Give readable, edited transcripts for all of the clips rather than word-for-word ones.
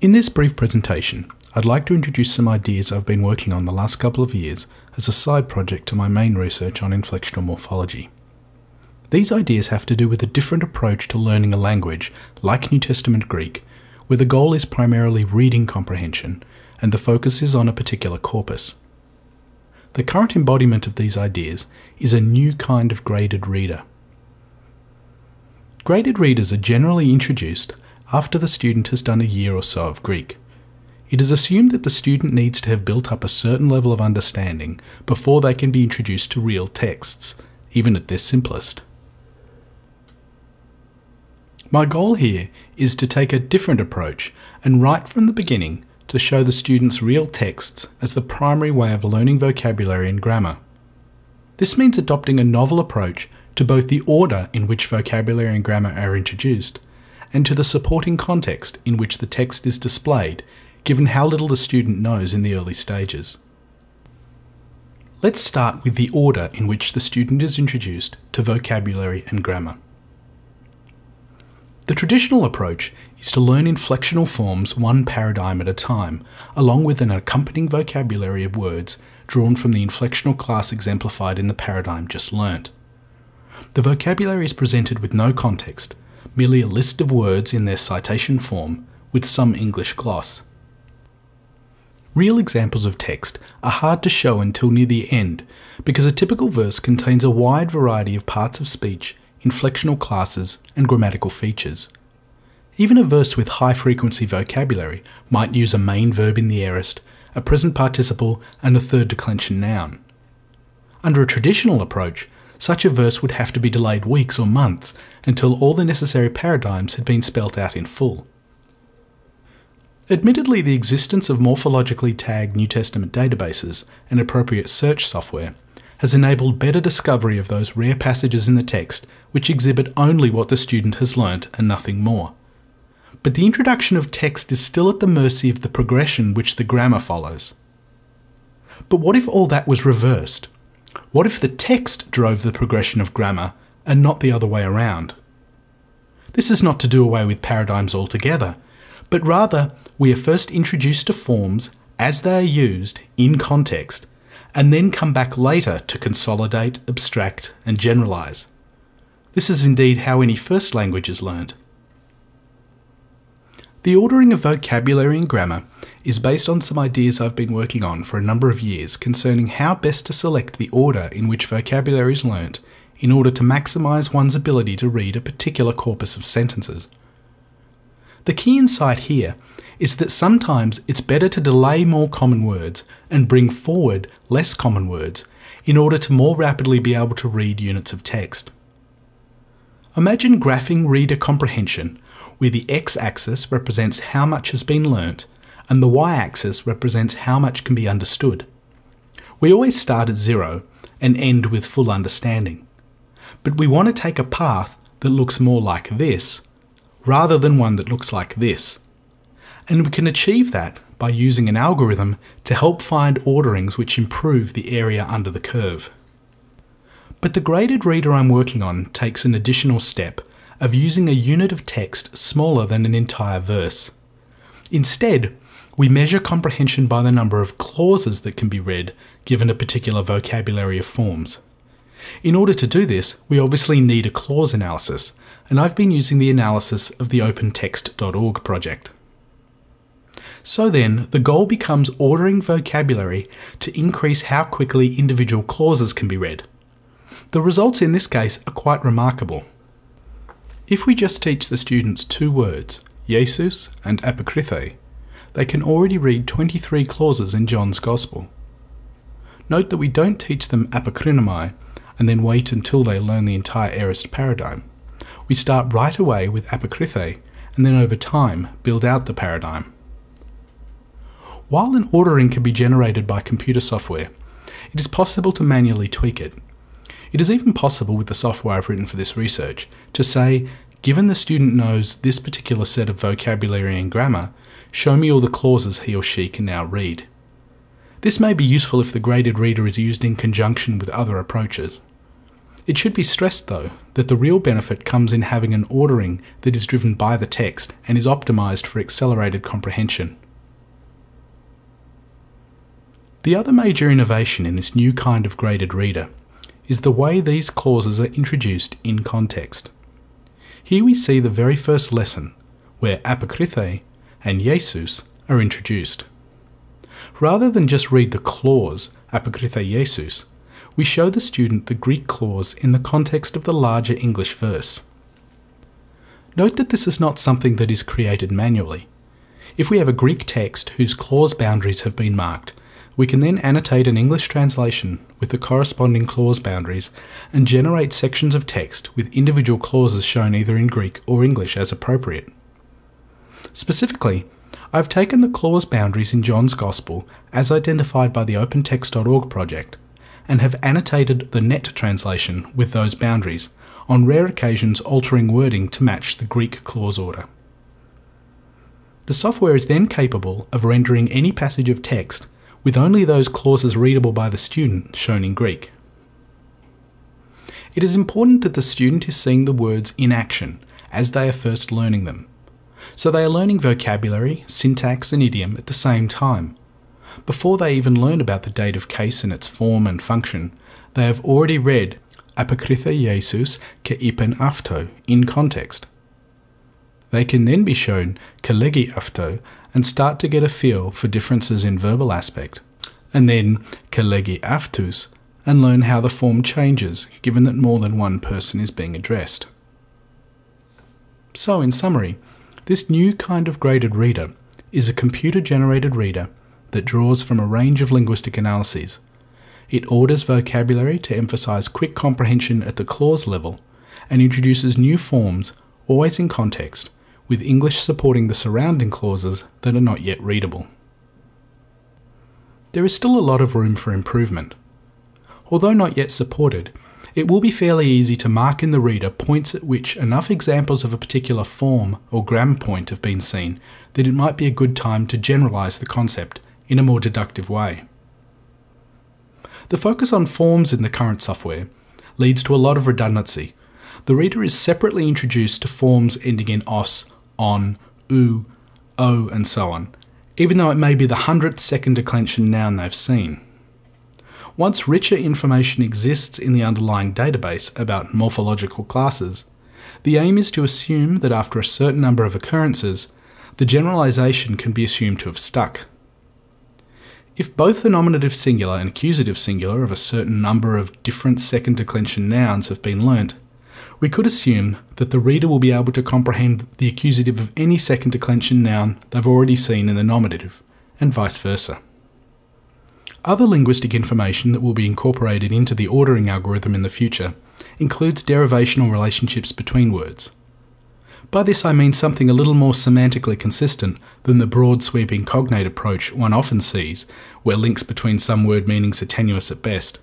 In this brief presentation, I'd like to introduce some ideas I've been working on the last couple of years as a side project to my main research on inflectional morphology. These ideas have to do with a different approach to learning a language, like New Testament Greek, where the goal is primarily reading comprehension and the focus is on a particular corpus. The current embodiment of these ideas is a new kind of graded reader. Graded readers are generally introduced after the student has done a year or so of Greek. It is assumed that the student needs to have built up a certain level of understanding before they can be introduced to real texts, even at their simplest. My goal here is to take a different approach and right from the beginning to show the students real texts as the primary way of learning vocabulary and grammar. This means adopting a novel approach to both the order in which vocabulary and grammar are introduced and to the supporting context in which the text is displayed, given how little the student knows in the early stages. Let's start with the order in which the student is introduced to vocabulary and grammar. The traditional approach is to learn inflectional forms one paradigm at a time, along with an accompanying vocabulary of words drawn from the inflectional class exemplified in the paradigm just learnt. The vocabulary is presented with no context, merely a list of words in their citation form with some English gloss. Real examples of text are hard to show until near the end because a typical verse contains a wide variety of parts of speech, inflectional classes, and grammatical features. Even a verse with high-frequency vocabulary might use a main verb in the aorist, a present participle, and a third declension noun. Under a traditional approach, such a verse would have to be delayed weeks or months until all the necessary paradigms had been spelt out in full. Admittedly, the existence of morphologically tagged New Testament databases and appropriate search software has enabled better discovery of those rare passages in the text which exhibit only what the student has learnt and nothing more. But the introduction of text is still at the mercy of the progression which the grammar follows. But what if all that was reversed? What if the text drove the progression of grammar and not the other way around? This is not to do away with paradigms altogether, but rather we are first introduced to forms as they are used in context and then come back later to consolidate, abstract, and generalise. This is indeed how any first language is learnt. The ordering of vocabulary and grammar is based on some ideas I've been working on for a number of years concerning how best to select the order in which vocabulary is learnt in order to maximise one's ability to read a particular corpus of sentences. The key insight here is that sometimes it's better to delay more common words and bring forward less common words in order to more rapidly be able to read units of text. Imagine graphing reader comprehension where the x-axis represents how much has been learnt and the y-axis represents how much can be understood. We always start at 0 and end with full understanding. But we want to take a path that looks more like this rather than one that looks like this. And we can achieve that by using an algorithm to help find orderings which improve the area under the curve. But the graded reader I'm working on takes an additional step of using a unit of text smaller than an entire verse. Instead, we measure comprehension by the number of clauses that can be read given a particular vocabulary of forms. In order to do this, we obviously need a clause analysis, and I've been using the analysis of the opentext.org project. So then, the goal becomes ordering vocabulary to increase how quickly individual clauses can be read. The results in this case are quite remarkable. If we just teach the students two words, Jesus and apokrythē, they can already read 23 clauses in John's Gospel. Note that we don't teach them apokrynomai and then wait until they learn the entire aorist paradigm. We start right away with apokrythē and then over time build out the paradigm. While an ordering can be generated by computer software, it is possible to manually tweak it. It is even possible with the software I've written for this research to say, given the student knows this particular set of vocabulary and grammar, show me all the clauses he or she can now read. This may be useful if the graded reader is used in conjunction with other approaches. It should be stressed though that the real benefit comes in having an ordering that is driven by the text and is optimized for accelerated comprehension. The other major innovation in this new kind of graded reader is the way these clauses are introduced in context. Here we see the very first lesson, where apokrythe and Jesus are introduced. Rather than just read the clause, apokrythe Jesus, we show the student the Greek clause in the context of the larger English verse. Note that this is not something that is created manually. If we have a Greek text whose clause boundaries have been marked, we can then annotate an English translation with the corresponding clause boundaries and generate sections of text with individual clauses shown either in Greek or English as appropriate. Specifically, I've taken the clause boundaries in John's Gospel as identified by the opentext.org project and have annotated the net translation with those boundaries, on rare occasions altering wording to match the Greek clause order. The software is then capable of rendering any passage of text with only those clauses readable by the student shown in Greek. It is important that the student is seeing the words in action as they are first learning them. So they are learning vocabulary, syntax and idiom at the same time. Before they even learn about the dative case and its form and function, they have already read apokrythe Jesus ke ipen afto in context. They can then be shown kelegi afto and start to get a feel for differences in verbal aspect, and then kelegi aftus and learn how the form changes given that more than one person is being addressed. So in summary, this new kind of graded reader is a computer-generated reader that draws from a range of linguistic analyses. It orders vocabulary to emphasize quick comprehension at the clause level and introduces new forms, always in context, with English supporting the surrounding clauses that are not yet readable. There is still a lot of room for improvement. Although not yet supported, it will be fairly easy to mark in the reader points at which enough examples of a particular form or grammar point have been seen that it might be a good time to generalize the concept in a more deductive way. The focus on forms in the current software leads to a lot of redundancy. The reader is separately introduced to forms ending in os, on, u, o, and so on, even though it may be the 100th second declension noun they've seen. Once richer information exists in the underlying database about morphological classes, the aim is to assume that after a certain number of occurrences, the generalization can be assumed to have stuck. If both the nominative singular and accusative singular of a certain number of different second declension nouns have been learnt, we could assume that the reader will be able to comprehend the accusative of any second declension noun they've already seen in the nominative, and vice versa. Other linguistic information that will be incorporated into the ordering algorithm in the future includes derivational relationships between words. By this I mean something a little more semantically consistent than the broad sweeping cognate approach one often sees, where links between some word meanings are tenuous at best.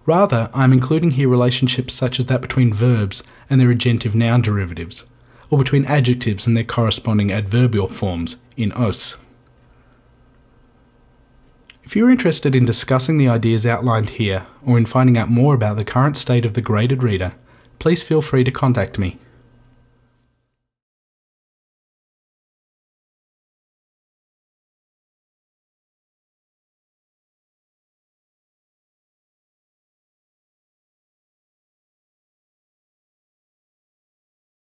Rather, I'm including here relationships such as that between verbs and their agentive noun derivatives, or between adjectives and their corresponding adverbial forms in os. If you're interested in discussing the ideas outlined here, or in finding out more about the current state of the graded reader, please feel free to contact me.